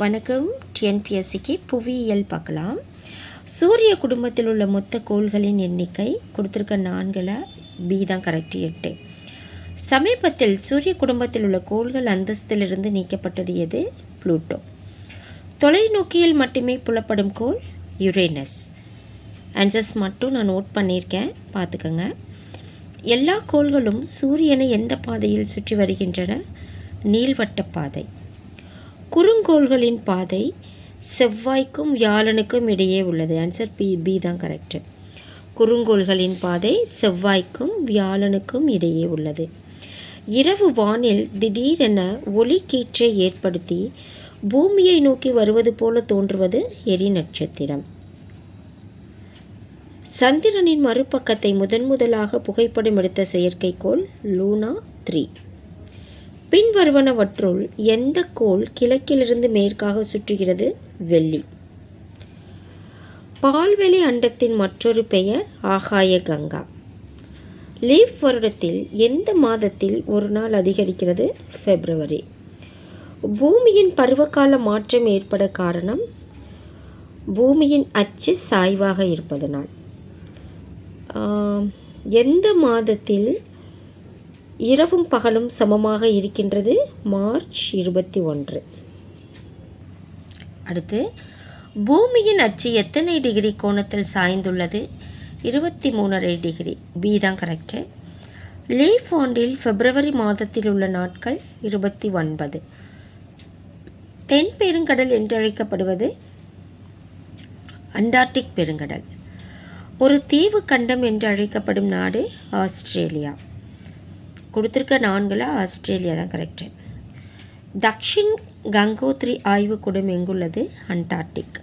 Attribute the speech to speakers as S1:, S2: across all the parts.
S1: வணக்கம். டிஎன்பிஎஸ்சிக்கு புவியியல் பார்க்கலாம். சூரிய குடும்பத்தில் உள்ள மொத்த கோள்களின் எண்ணிக்கை கொடுத்துருக்க 4ல் பி தான் கரெக்ட், 8. சமீபத்தில் சூரிய குடும்பத்தில் உள்ள கோள்கள் அந்தஸ்திலிருந்து நீக்கப்பட்டது எது? புளூட்டோ. தொலைநோக்கியில் மட்டுமே புலப்படும் கோள் யுரேனஸ். ஆன்சர்ஸ் மட்டும் நான் நோட் பண்ணியிருக்கேன், பார்த்துக்கோங்க. எல்லா கோள்களும் சூரியனை எந்த பாதையில் சுற்றி வருகின்றன? நீள்வட்ட பாதை. குறுங்கோள்களின் பாதை செவ்வாய்க்கும் வியாழனுக்கும் இடையே உள்ளது. ஆன்சர் பி தான் கரெக்டு. குறுங்கோள்களின் பாதை செவ்வாய்க்கும் வியாழனுக்கும் இடையே உள்ளது. இரவு வானில் திடீரென ஒளிக்கீற்றை ஏற்படுத்தி பூமியை நோக்கி வருவது போல தோன்றுவது எரி நட்சத்திரம். சந்திரனின் மறுபக்கத்தை முதலாக புகைப்படம் எடுத்த செயற்கைக்கோள் லூனா 3. பின்வருவனவற்றுள் எந்த கோள் கிழக்கிலிருந்து மேற்காக சுற்றுகிறது? வெள்ளி. பால்வெளி அண்டத்தின் மற்றொரு பெயர் ஆகாய கங்கா. லீப் வருடத்தில் எந்த மாதத்தில் ஒரு நாள் அதிகரிக்கிறது? பிப்ரவரி. பூமியின் பருவகால மாற்றம் ஏற்பட காரணம் பூமியின் அச்சு சாய்வாக இருப்பதனால். எந்த மாதத்தில் இரவும் பகலும் சமமாக இருக்கின்றது? மார்ச் 21. அடுத்து, பூமியின் அச்சு எத்தனை டிகிரி கோணத்தில் சாய்ந்துள்ளது? 23.5 டிகிரி. பி தான் கரெக்டு. லீப் ஆண்டில் பிப்ரவரி மாதத்தில் உள்ள நாட்கள் 29. தென் பெருங்கடல் என்றழைக்கப்படுவது அண்டார்டிக் பெருங்கடல். ஒரு தீவு கண்டம் என்று அழைக்கப்படும் நாடு ஆஸ்திரேலியா. கொடுத்துருக்க 4ல் ஆஸ்திரேலியா தான் கரெக்டு. தக்ஷின் கங்கோத்ரி ஆய்வுக்கூடம் எங்குள்ளது? அண்டார்டிக்.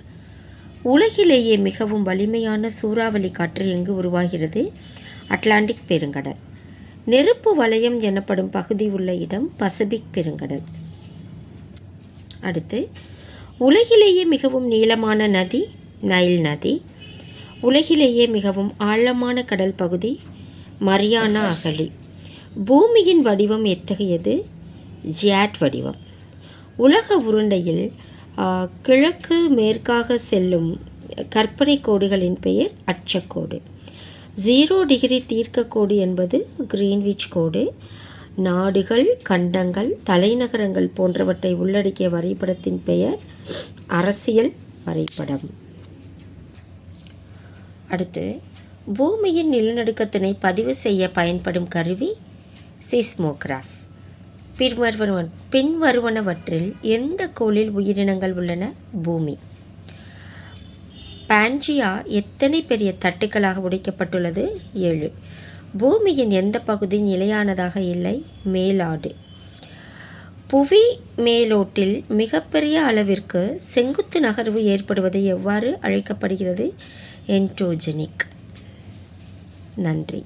S1: உலகிலேயே மிகவும் வலிமையான சூறாவளி காற்று எங்கு உருவாகிறது? அட்லாண்டிக் பெருங்கடல். நெருப்பு வலயம் எனப்படும் பகுதி உள்ள இடம் பசிபிக் பெருங்கடல். அடுத்து, உலகிலேயே மிகவும் நீளமான நதி நைல் நதி. உலகிலேயே மிகவும் ஆழமான கடல் பகுதி மரியானா அகழி. பூமியின் வடிவம் எத்தகையது? ஜியாட் வடிவம். உலக உருண்டையில் கிழக்கு மேற்காக செல்லும் கற்பனை கோடுகளின் பெயர் அச்சக்கோடு. 0 டிகிரி தீர்க்க கோடு என்பது கிரீன்விச் கோடு. நாடுகள், கண்டங்கள், தலைநகரங்கள் போன்றவற்றை உள்ளடக்கிய வரைபடத்தின் பெயர் அரசியல் வரைபடம். அடுத்து, பூமியின் நிலநடுக்கத்தினை பதிவு செய்ய பயன்படும் கருவி சிஸ்மோகிராஃப். பின்வருவனவற்றில் எந்த கோளில் உயிரினங்கள் உள்ளன? பூமி. பான்ஜியா எத்தனை பெரிய தட்டுக்களாக உடைக்கப்பட்டுள்ளது? 7. பூமியின் எந்த பகுதி நிலையானதாக இல்லை? மேலாடு. புவி மேலோட்டில் மிகப்பெரிய அளவிற்கு செங்குத்து நகர்வு ஏற்படுவது எவ்வாறு அழைக்கப்படுகிறது? என்டோஜெனிக். நன்றி.